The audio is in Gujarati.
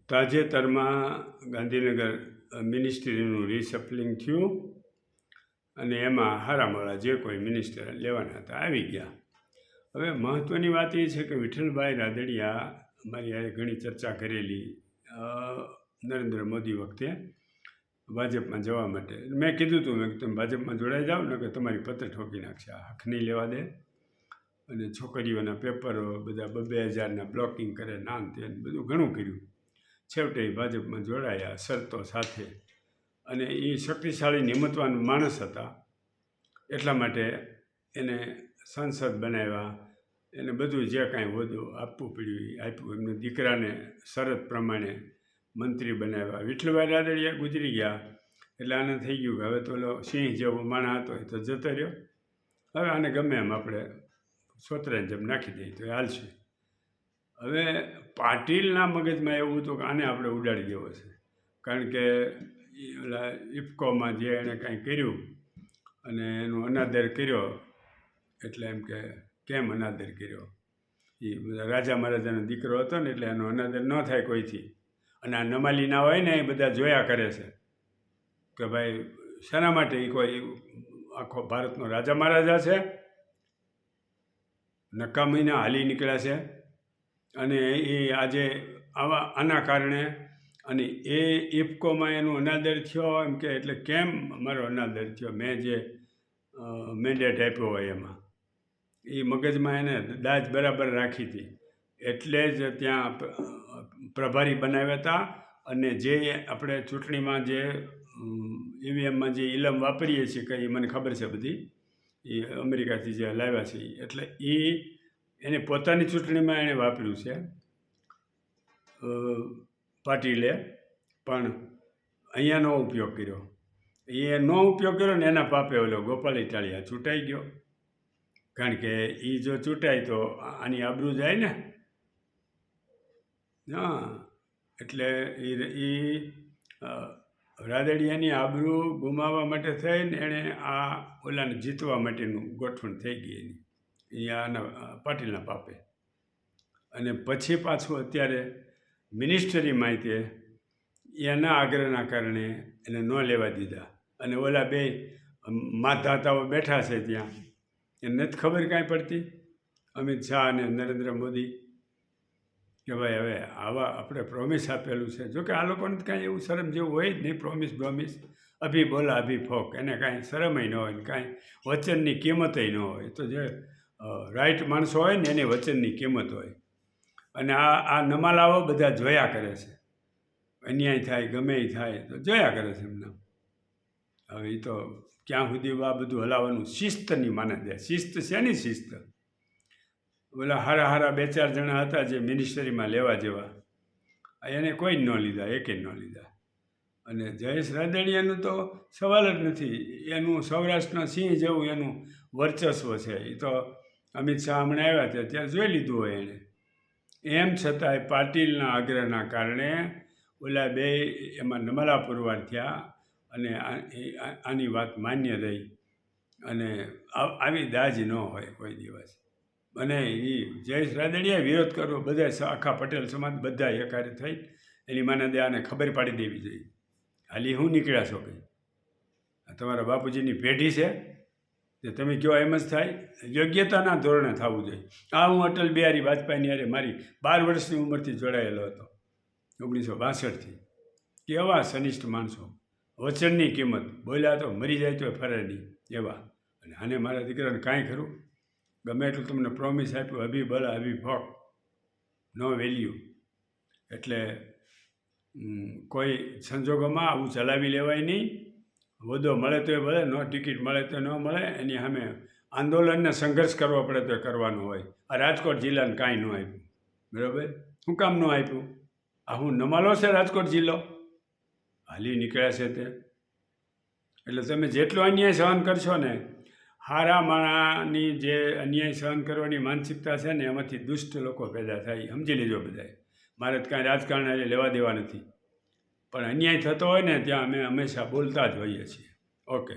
તાજેતરમાં ગાંધીનગર મિનિસ્ટ્રીનું રિસફલિંગ થયું અને એમાં હારામાળા જે કોઈ મિનિસ્ટર લેવાના હતા આવી ગયા. હવે મહત્ત્વની વાત એ છે કે વિઠ્ઠલભાઈ રાદડિયા અમારી યારે ઘણી ચર્ચા કરેલી નરેન્દ્ર મોદી વખતે ભાજપમાં જવા માટે. મેં કીધું હતું મેં તમે ભાજપમાં જોડાઈ જાઓ ને કે તમારી પત્ર ઠોકી નાખશે, હક નહીં લેવા દે. અને છોકરીઓના પેપરો બધા 2,000ના બ્લોકિંગ કરે, નાન તે બધું ઘણું કર્યું. છેવટે એ ભાજપમાં જોડાયા શરતો સાથે. અને એ શક્તિશાળી નિમતવાન માણસ હતા એટલા માટે એને સાંસદ બનાવ્યા. એને બધું જે કાંઈ હોદ્દો આપવું પડ્યું એ આપ્યું. એમના દીકરાને શરત પ્રમાણે મંત્રી બનાવ્યા. વિઠ્ઠલભાઈ રાદડિયા ગુજરી ગયા એટલે આને થઈ ગયું કે હવે તો ઓલો સિંહ જેવો માણસ હતો એ તો જતો રહ્યો, હવે આને ગમે એમ આપણે સોતરાની જેમ નાખી દઈએ તો એ હાલશે. હવે પાટીલના મગજમાં એવું હતું કે આને આપણે ઉડાડી દેવો છે, કારણ કે ઓલા ઇફકોમાં જે એણે કાંઈ કર્યું અને એનો અનાદર કર્યો, એટલે એમ કે કેમ અનાદર કર્યો, એ બધા રાજા મહારાજાનો દીકરો હતો ને એટલે એનો અનાદર ન થાય કોઈથી. અને આ નમાલીના હોય ને એ બધા જોયા કરે છે કે ભાઈ શાના માટે એ કોઈ આખો ભારતનો રાજા મહારાજા છે, નકામીના હાલી નીકળ્યા છે. અને એ આજે આના કારણે અને એ ઇફકોમાં એનો અનાદર થયો એમ કે એટલે કેમ મારો અનાદર થયો, મેં જે મેન્ડેટ આપ્યો હોય એમાં એ મગજમાં એને દાજ બરાબર રાખી હતી. એટલે જ ત્યાં પ્રભારી બનાવ્યા હતા. અને જે આપણે ચૂંટણીમાં જે ઈવીએમમાં જે ઇલમ વાપરીએ છીએ કે એ મને ખબર છે બધી, એ અમેરિકાથી જે લાવ્યા છે, એટલે એને પોતાની ચૂંટણીમાં એણે વાપર્યું છે પાટીલે, પણ અહીંયાનો ઉપયોગ કર્યો. એ નો ઉપયોગ કર્યો ને એના પાપે ઓલો ગોપાલ ઇટાલિયા ચૂંટાઈ ગયો. કારણ કે એ જો ચૂંટાય તો આની આબરૂ જાય ને. હા, એટલે એ રાદડિયાની આબરૂ ગુમાવવા માટે થઈને એણે આ ઓલાને જીતવા માટેનું ગોઠવણ થઈ ગઈ એની, એ આના પાટીલના પાપે. અને પછી પાછું અત્યારે મિનિસ્ટરીમાં તે એના આગ્રહના કારણે એને ન લેવા દીધા. અને ઓલા બે માધાતાઓ બેઠા છે ત્યાં, એને નથી ખબર કાંઈ પડતી, અમિત શાહ અને નરેન્દ્ર મોદી, કે ભાઈ હવે આવા આપણે પ્રોમિસ આપેલું છે. જોકે આ લોકોને કાંઈ એવું શરમ જેવું હોય જ નહીં. પ્રોમિસ અભી બોલા અભી ફોક, એને કાંઈ શરમય ન હોય ને કાંઈ વચનની કિંમતય ન હોય. તો જે રાઈટ માણસો હોય ને એની વચનની કિંમત હોય. અને આ નમાલાઓ બધા જોયા કરે છે, અન્યાય થાય ગમે એ થાય તો જોયા કરે છે એમના. હવે એ તો ક્યાં સુધી આ બધું હલાવવાનું, શિસ્તની માને દે. શિસ્ત શેની શિસ્ત? ઓલા હારા 2-4 જણા હતા જે મિનિસ્ટરીમાં લેવા જેવા, એને કોઈ જ ન લીધા, એકે ન લીધા. અને જયેશ રાદડિયાનું તો સવાલ જ નથી. એનું સૌરાષ્ટ્રના સિંહ જેવું એનું વર્ચસ્વ છે. એ તો અમિત શાહ હમણાં આવ્યા હતા ત્યારે જોઈ લીધું હોય એણે. એમ છતાંય પાટીલના આગ્રહના કારણે ઓલા બે એમાં નમાલા પુરવાર થયા અને આની વાત માન્ય રહી. અને આવી દાજ ન હોય કોઈ દિવસ. અને એ જયેશ રાદડિયાએ વિરોધ કરવો, બધા આખા પટેલ સમાજ બધા એકારે થઈ એની માને દે આને ખબર પાડી દેવી જોઈએ. હાલી હું નીકળ્યા છો કંઈ? તમારા બાપુજીની પેઢી છે તે તમે કહો એમ જ થાય? યોગ્યતાના ધોરણે થવું જોઈએ. હું અટલ બિહારી વાજપેયીની હારે મારી 12 વર્ષની ઉંમરથી જોડાયેલો હતો, 1962થી. કેવા સનિષ્ઠ માણસો, વચનની કિંમત, બોલ્યા તો મરી જાય તો ફરે નહીં એવા. અને આને મારા દીકરાને કાંઈ ખરું, ગમે એટલું તમને પ્રોમિસ આપ્યું, અભી બોલા અભી ફોક, નો વેલ્યુ. એટલે કોઈ સંજોગોમાં આવું ચલાવી લેવાય નહીં. હોદ્દો મળે તો એ મળે, ટિકિટ મળે તો ન મળે. એની સામે આંદોલનને સંઘર્ષ કરવો પડે તો કરવાનું હોય. આ રાજકોટ જિલ્લાને કાંઈ ન આપ્યું, બરાબર? શું કામ ન આપ્યું? આ હું નમાલો છે રાજકોટ જિલ્લો? હાલી નીકળ્યા છે તે. એટલે તમે જેટલો અન્યાય સહન કરશો ને, હારા માણાની જે અન્યાય સહન કરવાની માનસિકતા છે ને એમાંથી દુષ્ટ લોકો પેદા થાય. સમજી લેજો બધાએ. મારે કાંઈ રાજકારણ લેવા દેવા નથી, પણ અન્યાય થતો હોય ને ત્યાં અમે હંમેશા બોલતા જ હોઈએ છીએ. ઓકે.